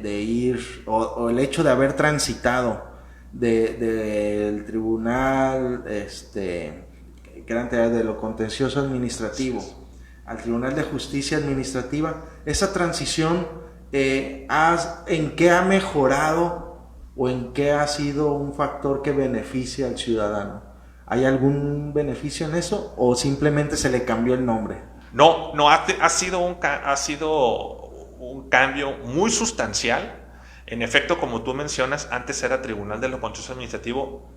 de ir, o el hecho de haber transitado del tribunal, que era antes de lo contencioso administrativo, al Tribunal de Justicia Administrativa, esa transición, ¿en qué ha mejorado o en qué ha sido un factor que beneficia al ciudadano? ¿Hay algún beneficio en eso o simplemente se le cambió el nombre? No, ha sido un cambio muy sustancial. En efecto, como tú mencionas, antes era Tribunal de lo Contencioso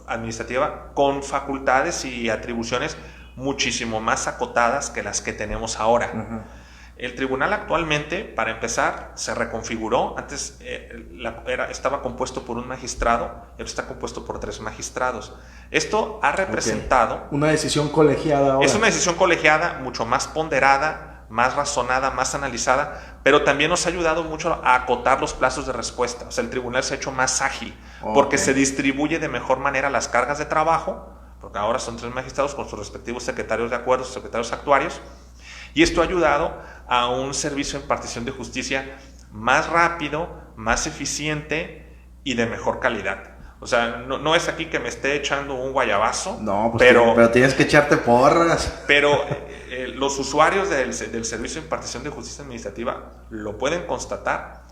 Administrativa con facultades y atribuciones muchísimo más acotadas que las que tenemos ahora. Uh-huh. El tribunal actualmente, para empezar, se reconfiguró. Antes estaba compuesto por un magistrado, ahora está compuesto por 3 magistrados. Esto ha representado... Una decisión colegiada ahora. Es una decisión colegiada, mucho más ponderada, más razonada, más analizada, pero también nos ha ayudado mucho a acotar los plazos de respuesta. O sea, el tribunal se ha hecho más ágil, porque se distribuye de mejor manera las cargas de trabajo, porque ahora son 3 magistrados con sus respectivos secretarios de acuerdos, secretarios actuarios, y esto ha ayudado a un servicio de impartición de justicia más rápido, más eficiente y de mejor calidad. O sea, no es aquí que me esté echando un guayabazo. No, pues pero tienes que echarte porras. Pero los usuarios del Servicio de Impartición de Justicia Administrativa lo pueden constatar,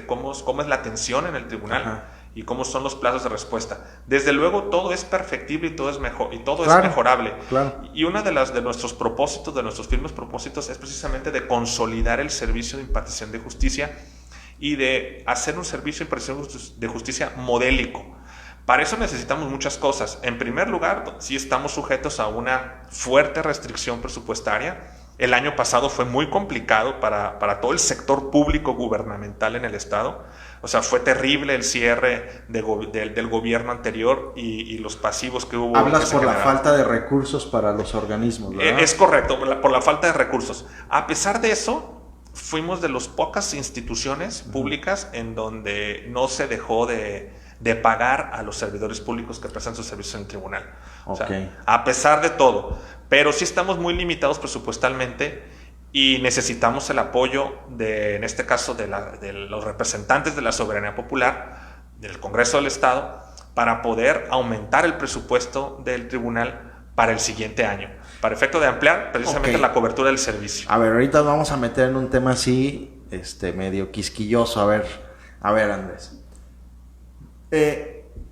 cómo es la atención en el tribunal. Ajá. Y cómo son los plazos de respuesta. Desde luego todo es perfectible y todo es mejor, y todo es mejorable. Claro. Y uno de nuestros propósitos, de nuestros firmes propósitos, es precisamente de consolidar el servicio de impartición de justicia y de hacer un servicio de impartición de justicia modélico. Para eso necesitamos muchas cosas. En primer lugar, sí estamos sujetos a una fuerte restricción presupuestaria. El año pasado fue muy complicado para todo el sector público gubernamental en el Estado. O sea, fue terrible el cierre del gobierno anterior y los pasivos que hubo. Hablas por la falta de recursos para los organismos, ¿verdad? Es correcto, por la falta de recursos. A pesar de eso, fuimos de las pocas instituciones públicas en donde no se dejó de pagar a los servidores públicos que prestan sus servicios en el tribunal. O sea, a pesar de todo. Pero sí estamos muy limitados presupuestalmente y necesitamos el apoyo en este caso, de los representantes de la soberanía popular, del Congreso del Estado, para poder aumentar el presupuesto del tribunal para el siguiente año, para efecto de ampliar precisamente la cobertura del servicio. A ver, ahorita vamos a meter en un tema así, medio quisquilloso. A ver, Andrés.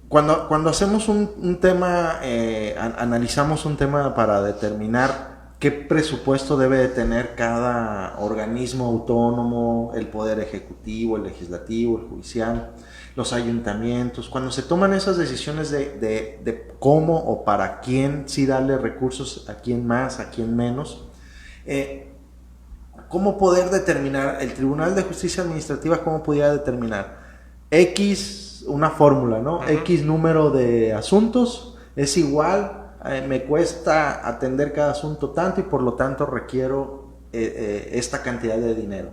Cuando hacemos un tema, analizamos un tema para determinar qué presupuesto debe de tener cada organismo autónomo, el poder ejecutivo, el legislativo, el judicial, los ayuntamientos, cuando se toman esas decisiones de cómo o para quién sí darle recursos, a quién más, a quién menos, ¿cómo poder determinar, el Tribunal de Justicia Administrativa, cómo pudiera determinar X, una fórmula, ¿no? Uh-huh. X número de asuntos es igual, me cuesta atender cada asunto tanto y por lo tanto requiero esta cantidad de dinero.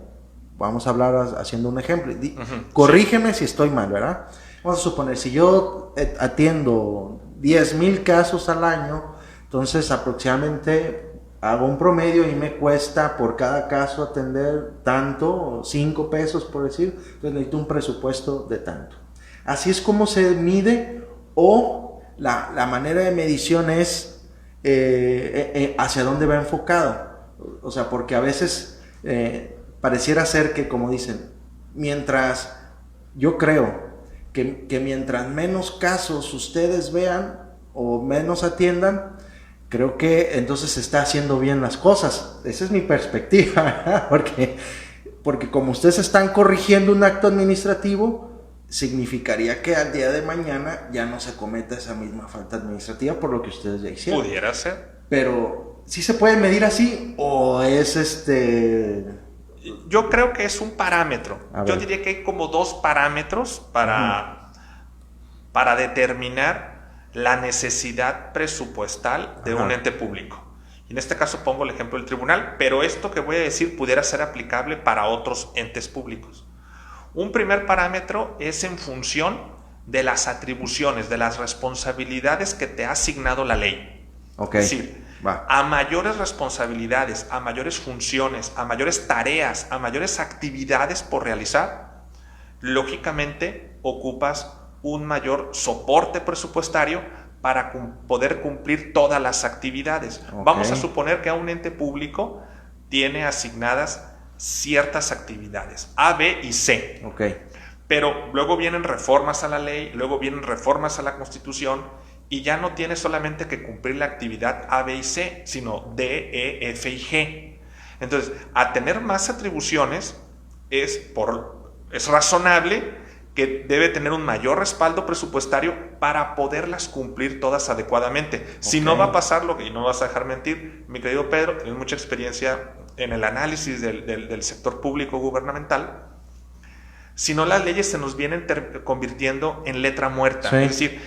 Vamos a hablar haciendo un ejemplo. Uh-huh. Corrígeme si estoy mal, ¿verdad? Vamos a suponer, si yo atiendo 10,000 casos al año, entonces aproximadamente hago un promedio y me cuesta por cada caso atender tanto, 5 pesos por decir, entonces necesito un presupuesto de tanto. Así es como se mide, o la manera de medición es hacia dónde va enfocado. O sea, porque a veces pareciera ser que, como dicen, yo creo que mientras menos casos ustedes vean o menos atiendan, creo que entonces se está haciendo bien las cosas. Esa es mi perspectiva, ¿verdad? Porque como ustedes están corrigiendo un acto administrativo, significaría que al día de mañana ya no se cometa esa misma falta administrativa por lo que ustedes ya hicieron. Pudiera ser. Pero, ¿sí se puede medir así o es Yo creo que es un parámetro. Yo diría que hay como 2 parámetros para determinar la necesidad presupuestal de un ente público. En este caso pongo el ejemplo del tribunal, pero esto que voy a decir pudiera ser aplicable para otros entes públicos. Un primer parámetro es en función de las atribuciones, de las responsabilidades que te ha asignado la ley. Okay. Es decir, a mayores responsabilidades, a mayores funciones, a mayores tareas, a mayores actividades por realizar, lógicamente ocupas un mayor soporte presupuestario para poder cumplir todas las actividades. Okay. Vamos a suponer que a un ente público tiene asignadas ciertas actividades, A, B y C. Okay. Pero luego vienen reformas a la ley, luego vienen reformas a la Constitución, y ya no tiene solamente que cumplir la actividad A, B y C, sino D, E, F y G. Entonces, a tener más atribuciones, es razonable que debe tener un mayor respaldo presupuestario para poderlas cumplir todas adecuadamente. Okay. Si no, va a pasar lo que, y no vas a dejar mentir, mi querido Pedro, tienes mucha experiencia en el análisis del sector público gubernamental. Si no, las leyes se nos vienen convirtiendo en letra muerta. Sí. Es decir,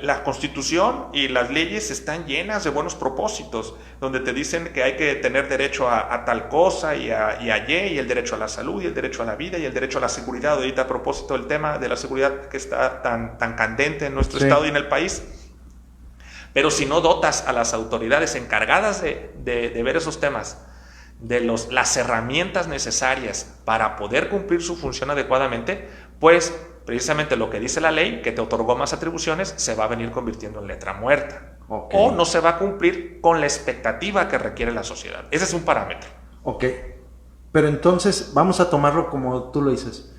la Constitución y las leyes están llenas de buenos propósitos, donde te dicen que hay que tener derecho a tal cosa y a Y, y el derecho a la salud, y el derecho a la vida, y el derecho a la seguridad. Ahorita, a propósito del tema de la seguridad que está tan candente en nuestro estado y en el país. Pero si no dotas a las autoridades encargadas de ver esos temas de las herramientas necesarias para poder cumplir su función adecuadamente, pues precisamente lo que dice la ley, que te otorgó más atribuciones, se va a venir convirtiendo en letra muerta. Okay. O no se va a cumplir con la expectativa que requiere la sociedad. Ese es un parámetro. Ok. Pero entonces, vamos a tomarlo como tú lo dices.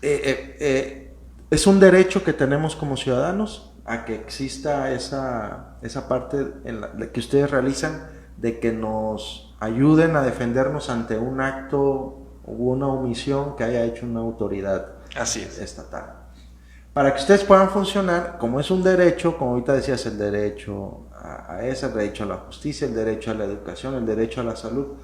Es un derecho que tenemos como ciudadanos a que exista esa parte en la que ustedes realizan, de que nos ayuden a defendernos ante un acto u una omisión que haya hecho una autoridad. Así es. Estatal. Para que ustedes puedan funcionar, como es un derecho, como ahorita decías, el derecho a ese, el derecho a la justicia, el derecho a la educación, el derecho a la salud,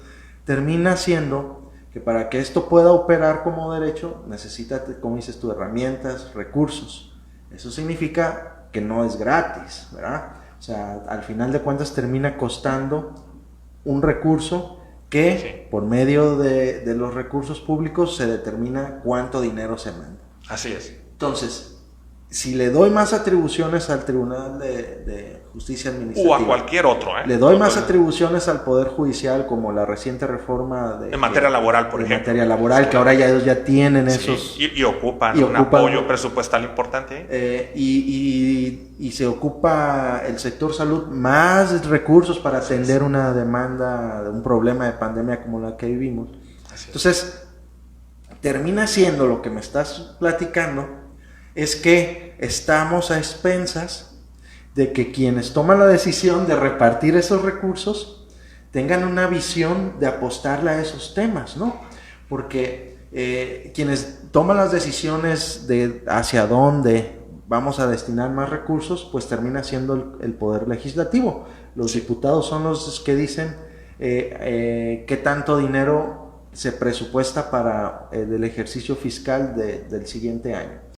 termina siendo que para que esto pueda operar como derecho, necesita, como dices tú, herramientas, recursos. Eso significa que no es gratis, ¿verdad? O sea, al final de cuentas termina costando un recurso que por medio de los recursos públicos se determina cuánto dinero se manda. Así es. Entonces, si le doy más atribuciones al Tribunal de Justicia Administrativa, o a cualquier otro, le doy más atribuciones al Poder Judicial, como la reciente reforma en materia laboral, por ejemplo. En materia laboral, que ahora ellos ya tienen esos... Y ocupan un apoyo presupuestal importante. Y se ocupa el sector salud más recursos para atender una demanda, un problema de pandemia como la que vivimos. Entonces, termina siendo lo que me estás platicando, es que estamos a expensas de que quienes toman la decisión de repartir esos recursos tengan una visión de apostarle a esos temas, ¿no? Porque quienes toman las decisiones de hacia dónde vamos a destinar más recursos, pues termina siendo el poder legislativo. Los diputados son los que dicen qué tanto dinero se presupuesta para el ejercicio fiscal del siguiente año.